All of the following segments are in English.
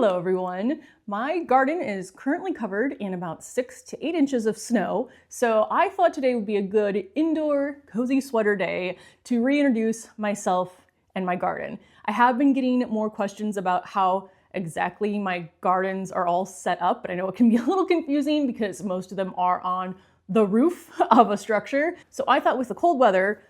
Hello everyone. My garden is currently covered in about 6 to 8 inches of snow, so I thought today would be a good indoor cozy sweater day to reintroduce myself and my garden. I have been getting more questions about how exactly my gardens are all set up, but I know it can be a little confusing because most of them are on the roof of a structure. So I thought with the cold weather,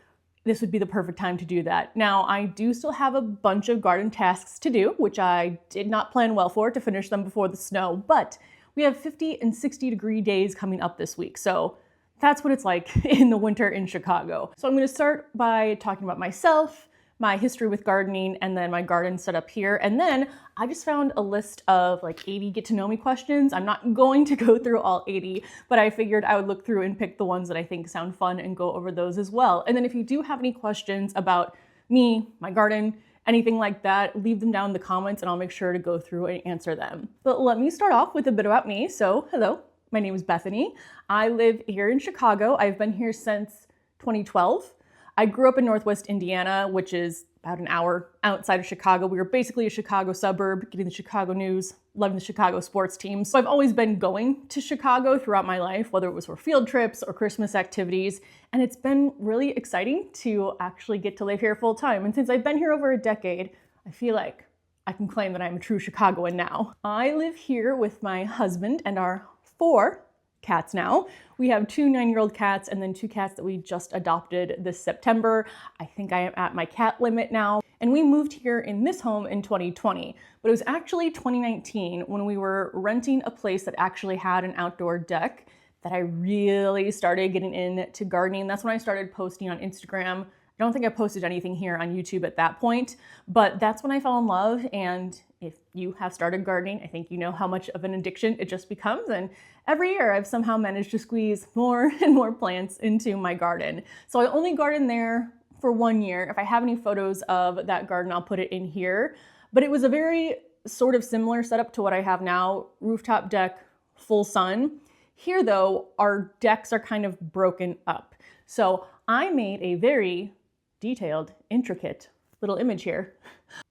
this would be the perfect time to do that. Now, I do still have a bunch of garden tasks to do, which I did not plan well for to finish them before the snow, but we have 50 and 60-degree days coming up this week, so that's what it's like in the winter in Chicago. So I'm going to start by talking about myself, my history with gardening, and then my garden set up here. And then I just found a list of like 80 get to know me questions. I'm not going to go through all 80, but I figured I would look through and pick the ones that I think sound fun and go over those as well. And then if you do have any questions about me, my garden, anything like that, leave them down in the comments and I'll make sure to go through and answer them. But let me start off with a bit about me. So hello, my name is Bethany. I live here in Chicago. I've been here since 2012. I grew up in Northwest Indiana, which is about an hour outside of Chicago. We were basically a Chicago suburb, getting the Chicago news, loving the Chicago sports teams. So I've always been going to Chicago throughout my life, whether it was for field trips or Christmas activities. And it's been really exciting to actually get to live here full time. And since I've been here over a decade, I feel like I can claim that I'm a true Chicagoan now. I live here with my husband and our 4 cats now. We have 2 9-year-old cats and then 2 cats that we just adopted this September. I think I am at my cat limit now. And we moved here in this home in 2020, but it was actually 2019 when we were renting a place that actually had an outdoor deck that I really started getting into gardening. That's when I started posting on Instagram. I don't think I posted anything here on YouTube at that point, but that's when I fell in love. And if you have started gardening, I think you know how much of an addiction it just becomes. And every year I've somehow managed to squeeze more and more plants into my garden. So I only garden there for 1 year. If I have any photos of that garden, I'll put it in here. But it was a very sort of similar setup to what I have now, rooftop deck, full sun. Here though, our decks are kind of broken up. So I made a very detailed, intricate little image here,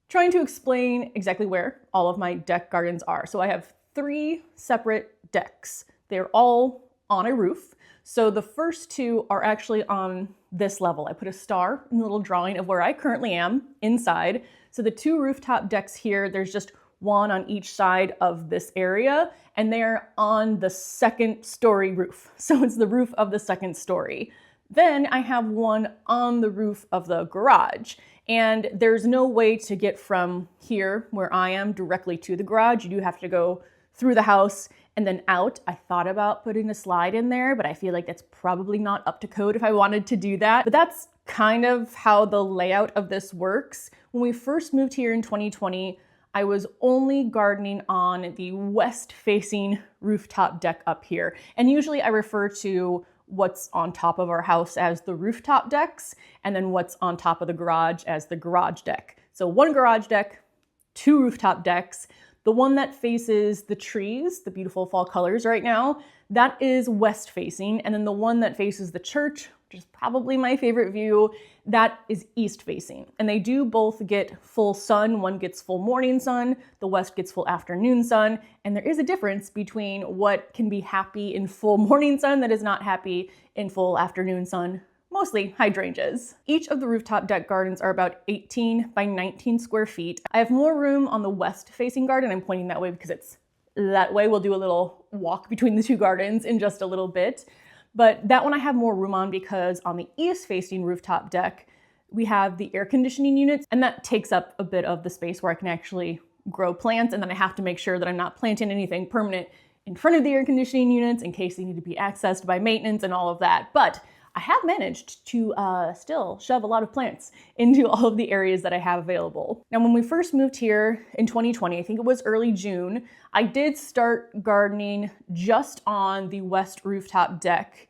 trying to explain exactly where all of my deck gardens are. So I have 3 separate decks. They're all on a roof. So the first 2 are actually on this level. I put a star in the little drawing of where I currently am inside. So the 2 rooftop decks here, there's just one on each side of this area, and they're on the 2nd story roof. So it's the roof of the 2nd story. Then I have one on the roof of the garage, and there's no way to get from here where I am directly to the garage. You do have to go through the house and then out. I thought about putting a slide in there, but I feel like that's probably not up to code if I wanted to do that. But that's kind of how the layout of this works. When we first moved here in 2020, I was only gardening on the west-facing rooftop deck up here. And usually I refer to what's on top of our house as the rooftop decks, and then what's on top of the garage as the garage deck. So 1 garage deck, 2 rooftop decks. The one that faces the trees, the beautiful fall colors right now, that is west facing. And then the one that faces the church, which is probably my favorite view, that is east facing. And they do both get full sun. One gets full morning sun, the west gets full afternoon sun. And there is a difference between what can be happy in full morning sun that is not happy in full afternoon sun, mostly hydrangeas. Each of the rooftop deck gardens are about 18 by 19 square feet. I have more room on the west facing garden. I'm pointing that way because it's that way. We'll do a little walk between the 2 gardens in just a little bit. But that one I have more room on because on the east-facing rooftop deck, we have the air conditioning units, and that takes up a bit of the space where I can actually grow plants, and then I have to make sure that I'm not planting anything permanent in front of the air conditioning units in case they need to be accessed by maintenance and all of that. But I have managed to still shove a lot of plants into all of the areas that I have available. Now, when we first moved here in 2020, I think it was early June, I did start gardening just on the west rooftop deck,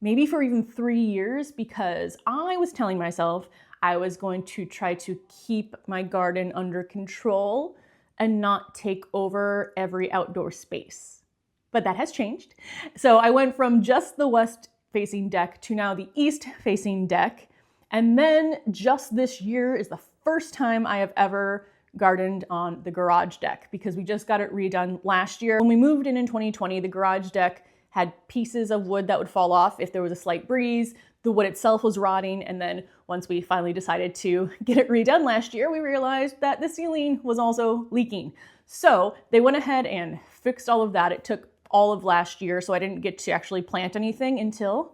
maybe for even 3 years, because I was telling myself I was going to try to keep my garden under control and not take over every outdoor space. But that has changed. So I went from just the west facing deck to now the east facing deck. And then just this year is the first time I have ever gardened on the garage deck because we just got it redone last year. When we moved in 2020, the garage deck had pieces of wood that would fall off if there was a slight breeze. The wood itself was rotting, and then once we finally decided to get it redone last year, we realized that the ceiling was also leaking. So they went ahead and fixed all of that. It took all of last year, so I didn't get to actually plant anything until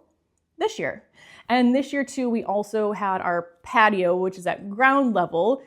this year. And this year too, we also had our patio, which is at ground level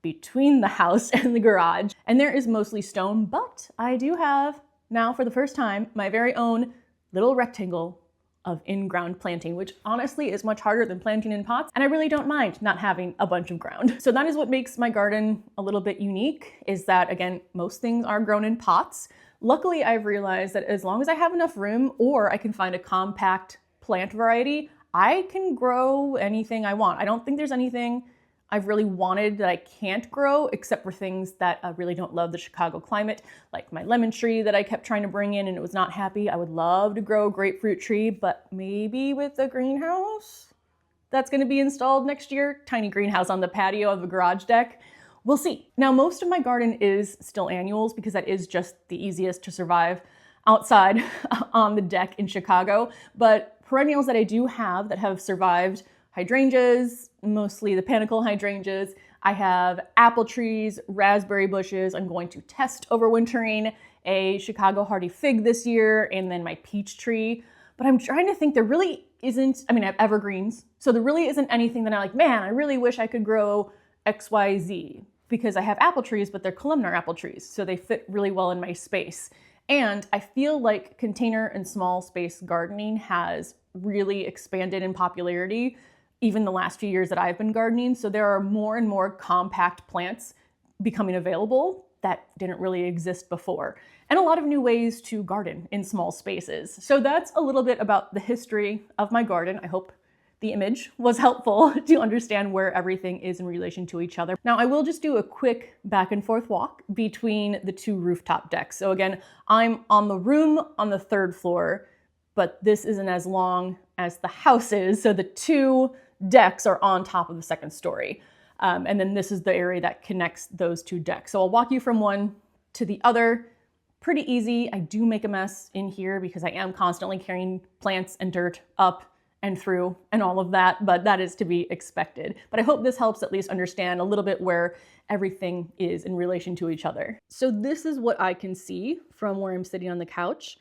between the house and the garage. And there is mostly stone, but I do have now for the first time my very own little rectangle of in-ground planting, which honestly is much harder than planting in pots. And I really don't mind not having a bunch of ground. So that is what makes my garden a little bit unique, is that again, most things are grown in pots. Luckily, I've realized that as long as I have enough room or I can find a compact plant variety, I can grow anything I want. I don't think there's anything I've really wanted that I can't grow, except for things that really don't love the Chicago climate, like my lemon tree that I kept trying to bring in and it was not happy. I would love to grow a grapefruit tree, but maybe with a greenhouse that's gonna be installed next year, tiny greenhouse on the patio of the garage deck. We'll see. Now, most of my garden is still annuals because that is just the easiest to survive outside on the deck in Chicago, but perennials that I do have that have survived: hydrangeas, mostly the panicle hydrangeas. I have apple trees, raspberry bushes. I'm going to test overwintering a Chicago hardy fig this year, and then my peach tree. But I'm trying to think, there really isn't, I have evergreens. So there really isn't anything that I'm like, man, I really wish I could grow XYZ, because I have apple trees, but they're columnar apple trees. So they fit really well in my space. And I feel like container and small space gardening has really expanded in popularity even the last few years that I've been gardening. So there are more and more compact plants becoming available that didn't really exist before, and a lot of new ways to garden in small spaces. So that's a little bit about the history of my garden. I hope the image was helpful to understand where everything is in relation to each other. Now, I will just do a quick back and forth walk between the two rooftop decks. So again, I'm on the room on the 3rd floor, but this isn't as long as the house is. So the two decks are on top of the 2nd story. And then this is the area that connects those two decks. So I'll walk you from one to the other. Pretty easy. I do make a mess in here because I am constantly carrying plants and dirt up and through and all of that, but that is to be expected. But I hope this helps at least understand a little bit where everything is in relation to each other. So this is what I can see from where I'm sitting on the couch.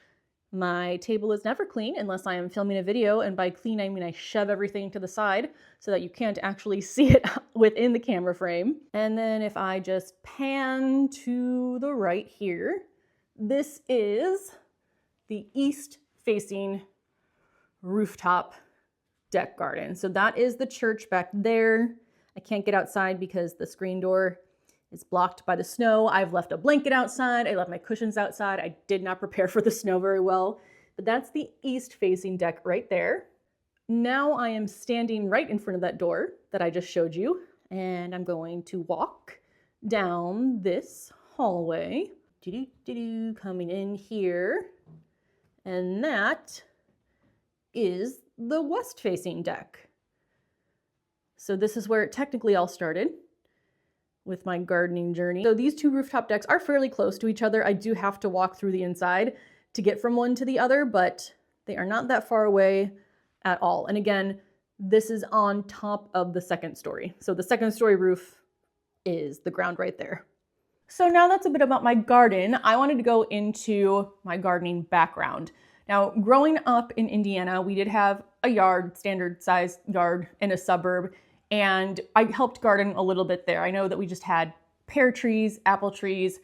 My table is never clean unless I am filming a video, and by clean I mean I shove everything to the side so that you can't actually see it within the camera frame. And then if I just pan to the right here, this is the east-facing rooftop deck garden. So that is the church back there. I can't get outside because the screen door is blocked by the snow. I've left a blanket outside. I left my cushions outside. I did not prepare for the snow very well, but that's the east-facing deck right there. Now I am standing right in front of that door that I just showed you, and I'm going to walk down this hallway, coming in here, and that is the west-facing deck. So this is where it technically all started with my gardening journey. So these two rooftop decks are fairly close to each other. I do have to walk through the inside to get from one to the other, but they are not that far away at all. And again, this is on top of the 2nd story. So the 2nd story roof is the ground right there. So now that's a bit about my garden. I wanted to go into my gardening background. Now, growing up in Indiana, we did have a yard, standard sized yard in a suburb, and I helped garden a little bit there. I know that we just had pear trees, apple trees,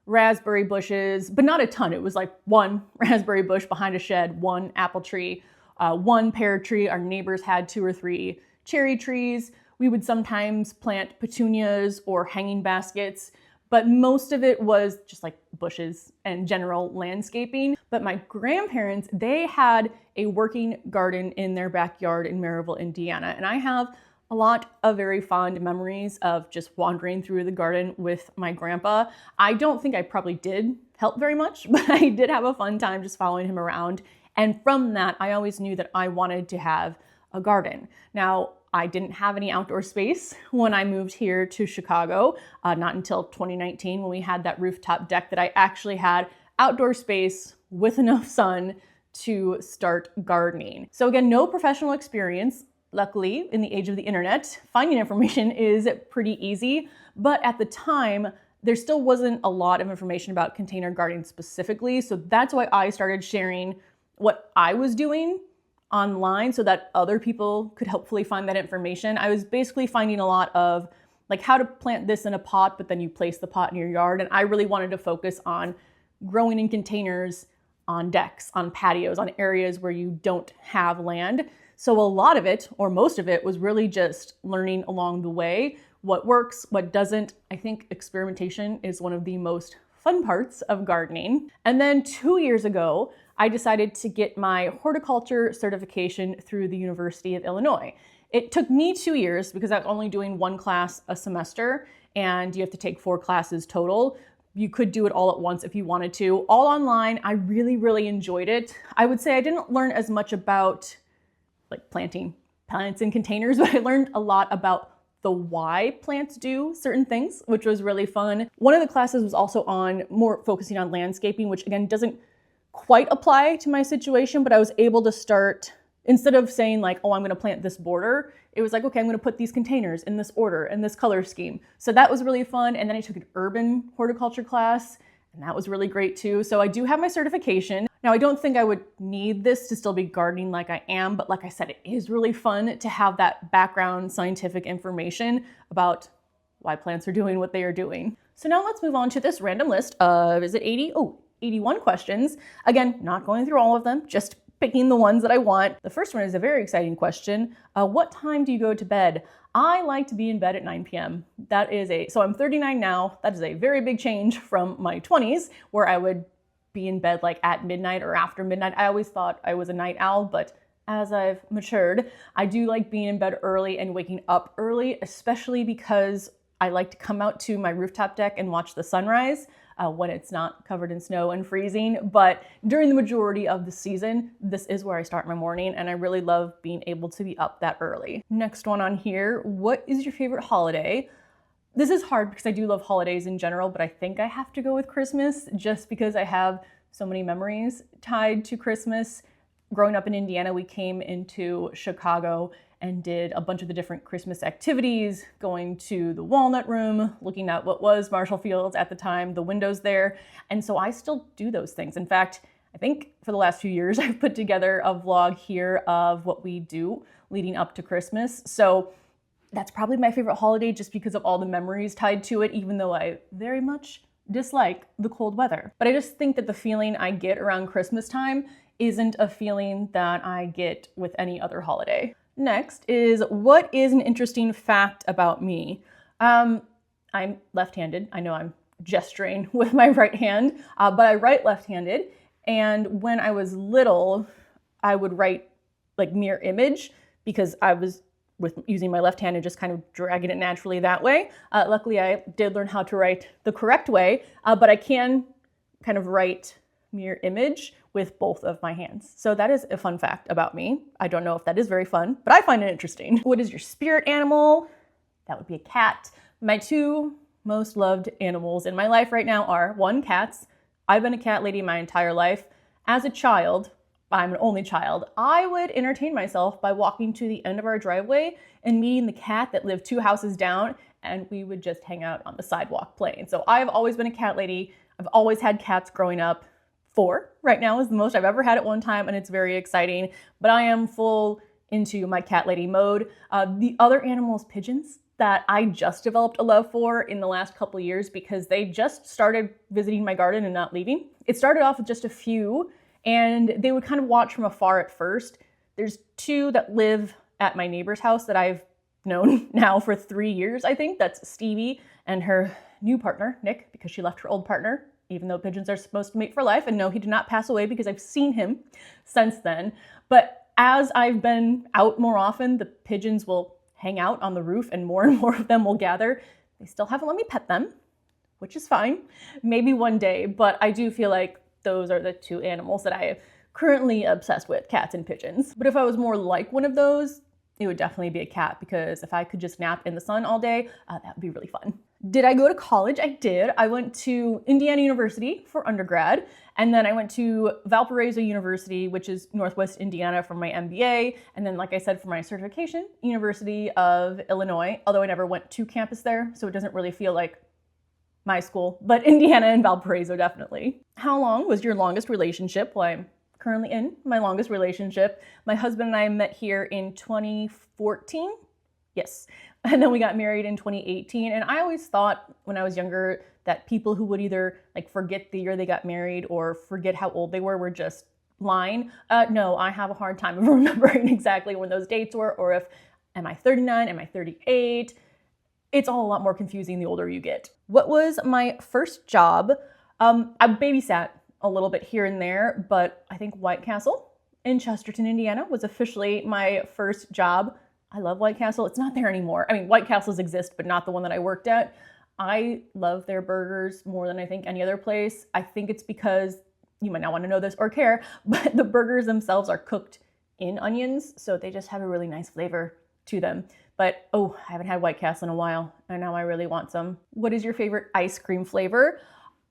raspberry bushes, but not a ton. It was like one raspberry bush behind a shed, one apple tree, one pear tree. Our neighbors had 2 or 3 cherry trees. We would sometimes plant petunias or hanging baskets, but most of it was just like bushes and general landscaping. But my grandparents, they had a working garden in their backyard in Maryville, Indiana. And I have a lot of very fond memories of just wandering through the garden with my grandpa. I don't think I probably did help very much, but I did have a fun time just following him around. And from that, I always knew that I wanted to have a garden. Now, I didn't have any outdoor space when I moved here to Chicago, not until 2019 when we had that rooftop deck that I actually had outdoor space with enough sun to start gardening. So again, no professional experience. Luckily, in the age of the internet, finding information is pretty easy, but at the time, there still wasn't a lot of information about container gardening specifically, so that's why I started sharing what I was doing online so that other people could hopefully find that information. I was basically finding a lot of like how to plant this in a pot, but then you place the pot in your yard, and I really wanted to focus on growing in containers on decks, on patios, on areas where you don't have land. So a lot of it, or most of it, was really just learning along the way what works, what doesn't. I think experimentation is one of the most fun parts of gardening. And then 2 years ago, I decided to get my horticulture certification through the University of Illinois. It took me 2 years because I was only doing one class a semester, and you have to take 4 classes total. You could do it all at once if you wanted to. All online. I really, really enjoyed it. I would say I didn't learn as much about like planting plants in containers, but I learned a lot about the why plants do certain things, which was really fun. One of the classes was also on more focusing on landscaping, which again doesn't quite apply to my situation, but I was able to start, instead of saying like, oh, I'm gonna plant this border, it was like, okay, I'm gonna put these containers in this order, in this color scheme. So that was really fun. And then I took an urban horticulture class, and that was really great too. So I do have my certification. Now, I don't think I would need this to still be gardening like I am, but like I said, it is really fun to have that background scientific information about why plants are doing what they are doing. So now let's move on to this random list of, is it 80? Oh, 81 questions. Again, not going through all of them, just picking the ones that I want. The first one is a very exciting question. What time do you go to bed? I like to be in bed at 9 p.m. So I'm 39 now. That is a very big change from my 20s where I would be in bed like at midnight or after midnight. I always thought I was a night owl, but as I've matured, I do like being in bed early and waking up early, especially because I like to come out to my rooftop deck and watch the sunrise when it's not covered in snow and freezing. But during the majority of the season, this is where I start my morning, and I really love being able to be up that early. Next one on here, what is your favorite holiday? This is hard because I do love holidays in general, but I think I have to go with Christmas just because I have so many memories tied to Christmas. Growing up in Indiana, we came into Chicago and did a bunch of the different Christmas activities, going to the Walnut Room, looking at what was Marshall Fields at the time, the windows there. And so I still do those things. In fact, I think for the last few years, I've put together a vlog here of what we do leading up to Christmas. So that's probably my favorite holiday just because of all the memories tied to it, even though I very much dislike the cold weather. But I just think that the feeling I get around Christmas time isn't a feeling that I get with any other holiday. Next is, what is an interesting fact about me? I'm left-handed. I know I'm gesturing with my right hand, but I write left-handed. And when I was little, I would write like mirror image because I was using my left hand and just kind of dragging it naturally that way. Luckily, I did learn how to write the correct way, but I can kind of write mirror image with both of my hands. So that is a fun fact about me. I don't know if that is very fun, but I find it interesting. What is your spirit animal? That would be a cat. My 2 most loved animals in my life right now are 1, cats. I've been a cat lady my entire life. As a child, I'm an only child, I would entertain myself by walking to the end of our driveway and meeting the cat that lived 2 houses down, and we would just hang out on the sidewalk playing. So I've always been a cat lady. I've always had cats growing up. 4 right now is the most I've ever had at one time, and it's very exciting, but I am full into my cat lady mode. The other animals, pigeons, that I just developed a love for in the last couple of years because they just started visiting my garden and not leaving. It started off with just a few, and they would kind of watch from afar at first. There's 2 that live at my neighbor's house that I've known now for 3 years, I think. That's Stevie and her new partner, Nick, because she left her old partner, even though pigeons are supposed to mate for life. And no, he did not pass away because I've seen him since then. But as I've been out more often, the pigeons will hang out on the roof and more of them will gather. They still haven't let me pet them, which is fine. Maybe one day, but I do feel like those are the 2 animals that I am currently obsessed with, cats and pigeons. But if I was more like one of those, it would definitely be a cat, because if I could just nap in the sun all day, that would be really fun. Did I go to college? I did. I went to Indiana University for undergrad, and then I went to Valparaiso University, which is Northwest Indiana, for my MBA, and then, like I said, for my certification, University of Illinois, although I never went to campus there, so it doesn't really feel like my school, but Indiana and Valparaiso definitely. How long was your longest relationship? Well, I'm currently in my longest relationship. My husband and I met here in 2014. Yes. And then we got married in 2018. And I always thought when I was younger that people who would either like forget the year they got married or forget how old they were just lying. No, I have a hard time of remembering exactly when those dates were, or if, am I 39? Am I 38? It's all a lot more confusing the older you get. What was my first job? I babysat a little bit here and there, but I think White Castle in Chesterton, Indiana was officially my first job. I love White Castle. It's not there anymore. I mean, White Castles exist, but not the one that I worked at. I love their burgers more than I think any other place. I think it's because, you might not want to know this or care, but the burgers themselves are cooked in onions, so they just have a really nice flavor to them. But, oh, I haven't had White Castle in a while, and now I really want some. What is your favorite ice cream flavor?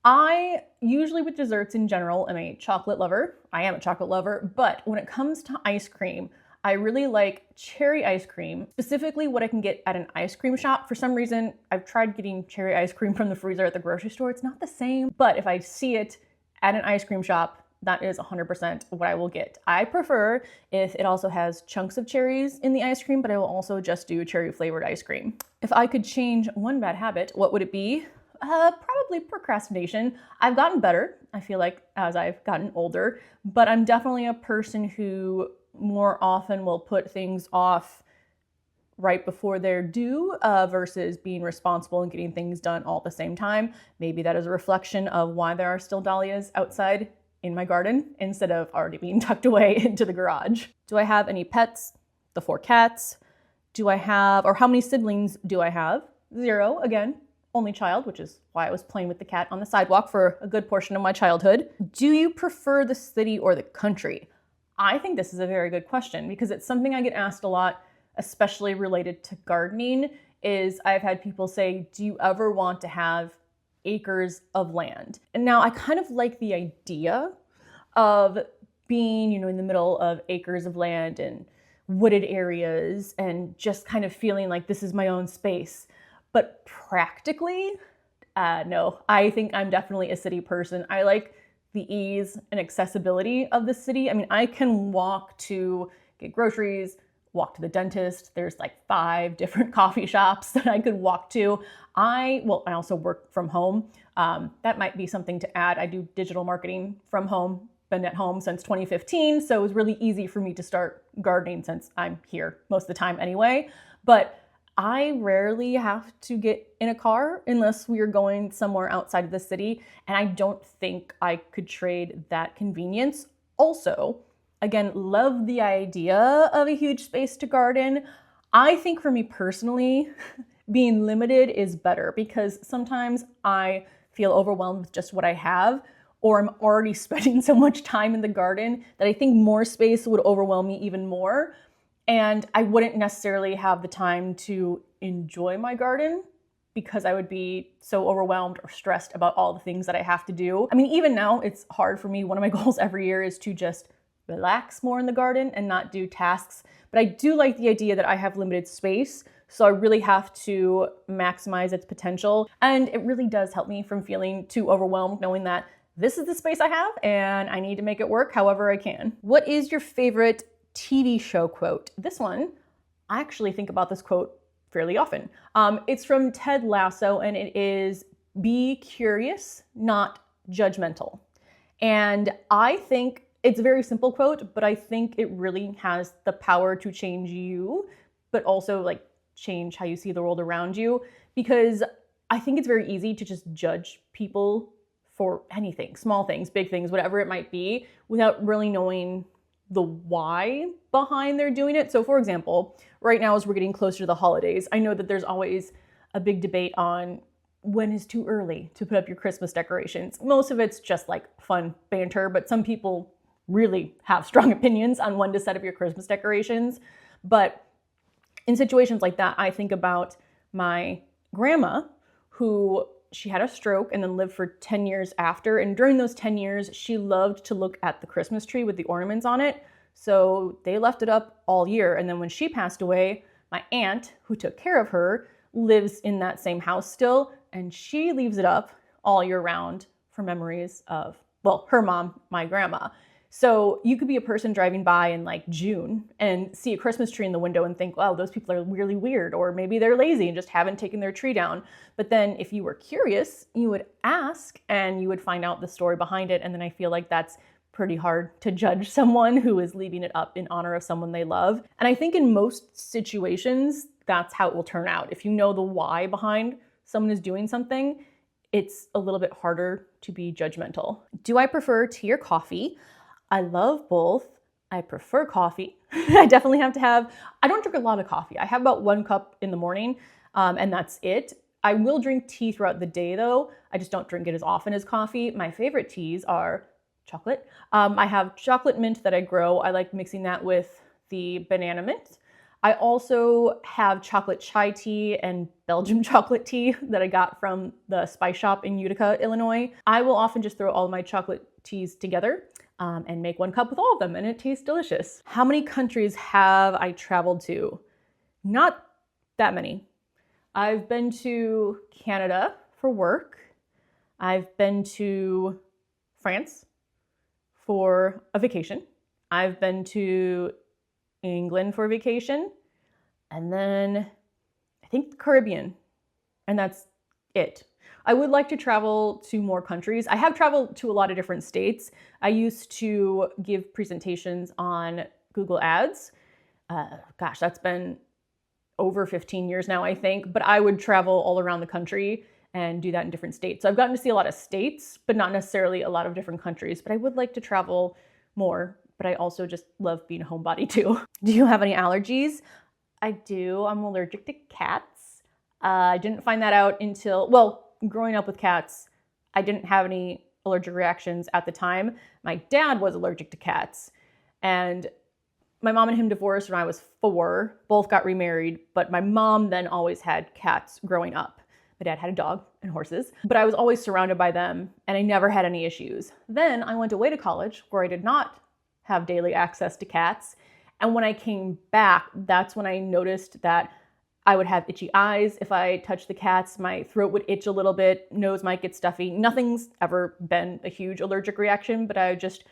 I usually, with desserts in general, am a chocolate lover. I am a chocolate lover, but when it comes to ice cream, I really like cherry ice cream, specifically what I can get at an ice cream shop. For some reason, I've tried getting cherry ice cream from the freezer at the grocery store. It's not the same, but if I see it at an ice cream shop, that is 100% what I will get. I prefer if it also has chunks of cherries in the ice cream, but I will also just do cherry flavored ice cream. If I could change one bad habit, what would it be? Probably procrastination. I've gotten better, I feel like, as I've gotten older, but I'm definitely a person who more often will put things off right before they're due versus being responsible and getting things done all at the same time. Maybe that is a reflection of why there are still dahlias outside in my garden instead of already being tucked away into the garage. Do I have any pets? The 4 cats. Do I have, or how many siblings do I have? 0, again. Only child, which is why I was playing with the cat on the sidewalk for a good portion of my childhood. Do you prefer the city or the country? I think this is a very good question because it's something I get asked a lot, especially related to gardening, is I've had people say, do you ever want to have acres of land? And now I kind of like the idea of being, in the middle of acres of land and wooded areas and just kind of feeling like this is my own space. But practically, no, I think I'm definitely a city person. I like the ease and accessibility of the city. I mean, I can walk to get groceries, walk to the dentist. There's like 5 different coffee shops that I could walk to. I also work from home. That might be something to add. I do digital marketing from home, been at home since 2015. So it was really easy for me to start gardening since I'm here most of the time anyway. But I rarely have to get in a car unless we are going somewhere outside of the city, and I don't think I could trade that convenience. Also, again, love the idea of a huge space to garden. I think for me personally, being limited is better because sometimes I feel overwhelmed with just what I have, or I'm already spending so much time in the garden that I think more space would overwhelm me even more. And I wouldn't necessarily have the time to enjoy my garden because I would be so overwhelmed or stressed about all the things that I have to do. I mean, even now it's hard for me. One of my goals every year is to just relax more in the garden and not do tasks. But I do like the idea that I have limited space, so I really have to maximize its potential. And it really does help me from feeling too overwhelmed, knowing that this is the space I have and I need to make it work however I can. What is your favorite TV show quote? This one, I actually think about this quote fairly often. It's from Ted Lasso, and it is, "Be curious, not judgmental." And I think it's a very simple quote, but I think it really has the power to change you, but also like change how you see the world around you, because I think it's very easy to just judge people for anything, small things, big things, whatever it might be, without really knowing the why behind they're doing it. So for example, right now as we're getting closer to the holidays, I know that there's always a big debate on when is too early to put up your Christmas decorations. Most of it's just like fun banter, but some people really have strong opinions on when to set up your Christmas decorations. But In situations like that, I think about my grandma, who she had a stroke and then lived for 10 years after. And during those 10 years, she loved to look at the Christmas tree with the ornaments on it. So they left it up all year. And then when she passed away, my aunt, who took care of her, lives in that same house still. And she leaves it up all year round for memories of, well, her mom, my grandma. So you could be a person driving by in like June and see a Christmas tree in the window and think, wow, those people are really weird, or maybe they're lazy and just haven't taken their tree down. But then if you were curious, you would ask and you would find out the story behind it. And then I feel like that's pretty hard to judge someone who is leaving it up in honor of someone they love. And I think in most situations, that's how it will turn out. If you know the why behind someone is doing something, it's a little bit harder to be judgmental. Do I prefer tea or coffee? I love both. I prefer coffee. I definitely have to have, I don't drink a lot of coffee. I have about 1 cup in the morning, and that's it. I will drink tea throughout the day though. I just don't drink it as often as coffee. My favorite teas are chocolate. I have chocolate mint that I grow. I like mixing that with the banana mint. I also have chocolate chai tea and Belgian chocolate tea that I got from the spice shop in Utica, Illinois. I will often just throw all my chocolate teas together and make 1 cup with all of them, and it tastes delicious. How many countries have I traveled to? Not that many. I've been to Canada for work. I've been to France for a vacation. I've been to England for a vacation, and then I think the Caribbean, and that's it. I would like to travel to more countries. I have traveled to a lot of different states. I used to give presentations on Google Ads. Gosh, that's been over 15 years now, I think, but I would travel all around the country and do that in different states. So I've gotten to see a lot of states, but not necessarily a lot of different countries, but I would like to travel more. But I also just love being a homebody too. Do you have any allergies? I do. I'm allergic to cats. I didn't find that out until, well, growing up with cats, I didn't have any allergic reactions at the time. My dad was allergic to cats, and my mom and him divorced when I was 4, both got remarried, but my mom then always had cats growing up. My dad had a dog and horses, but I was always surrounded by them and I never had any issues. Then I went away to college where I did not have daily access to cats. And when I came back, that's when I noticed that I would have itchy eyes. If I touched the cats, my throat would itch a little bit, nose might get stuffy. Nothing's ever been a huge allergic reaction, but I just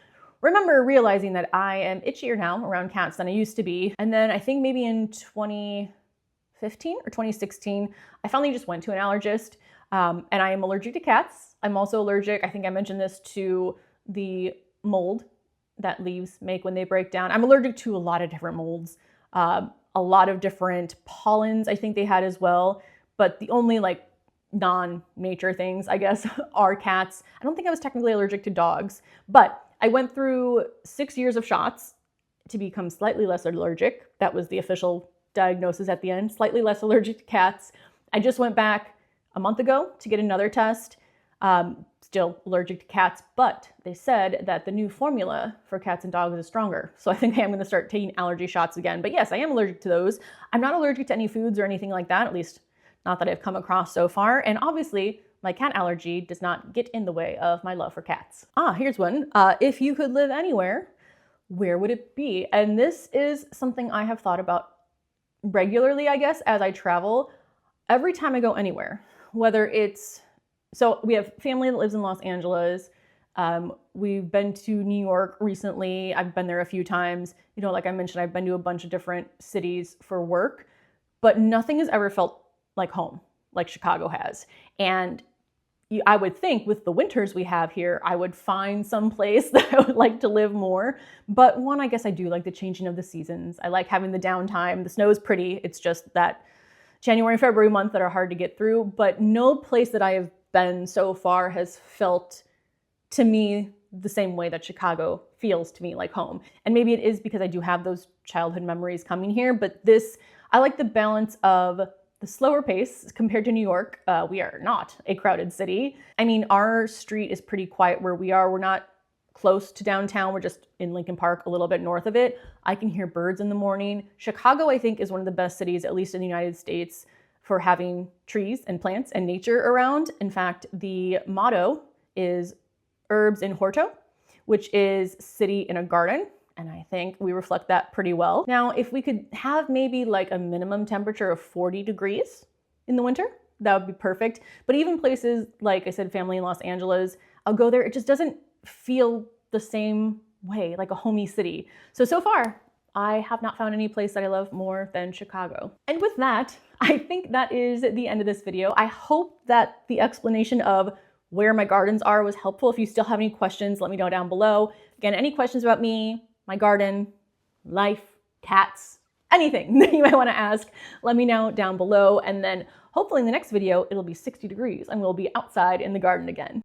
remember realizing that I am itchier now around cats than I used to be. And then I think maybe in 2015 or 2016, I finally just went to an allergist, and I am allergic to cats. I'm also allergic, I think I mentioned this, to the mold that leaves make when they break down. I'm allergic to a lot of different molds, a lot of different pollens I think they had as well, but the only like non-nature things, I guess, are cats. I don't think I was technically allergic to dogs, but I went through 6 years of shots to become slightly less allergic. That was the official diagnosis at the end, slightly less allergic to cats. I just went back a month ago to get another test. Still allergic to cats, but they said that the new formula for cats and dogs is stronger. So I think I am going to start taking allergy shots again. But yes, I am allergic to those. I'm not allergic to any foods or anything like that, at least not that I've come across so far. And obviously, my cat allergy does not get in the way of my love for cats. Here's one. If you could live anywhere, where would it be? And this is something I have thought about regularly, I guess, as I travel. Every time I go anywhere, whether it's, so we have family that lives in Los Angeles. We've been to New York recently. I've been there a few times. You know, like I mentioned, I've been to a bunch of different cities for work, but nothing has ever felt like home, like Chicago has. And I would think with the winters we have here, I would find some place that I would like to live more. But one, I guess I do like the changing of the seasons. I like having the downtime. The snow is pretty. It's just that January and February month that are hard to get through. But no place that I have been so far has felt to me the same way that Chicago feels to me like home. And maybe it is because I do have those childhood memories coming here, but I like the balance of the slower pace compared to New York. We are not a crowded city. I mean, our street is pretty quiet where we are. We're not close to downtown. We're just in Lincoln Park, a little bit north of it. I can hear birds in the morning. Chicago, I think, is one of the best cities, at least in the United States, for having trees and plants and nature around. In fact, the motto is Urbs in Horto, which is city in a garden. And I think we reflect that pretty well. Now, if we could have maybe like a minimum temperature of 40 degrees in the winter, that would be perfect. But even places like I said, family in Los Angeles, I'll go there. It just doesn't feel the same way, like a homey city. So far, I have not found any place that I love more than Chicago. And with that, I think that is the end of this video. I hope that the explanation of where my gardens are was helpful. If you still have any questions, let me know down below. Again, any questions about me, my garden, life, cats, anything that you might want to ask, let me know down below. And then hopefully in the next video, it'll be 60 degrees and we'll be outside in the garden again.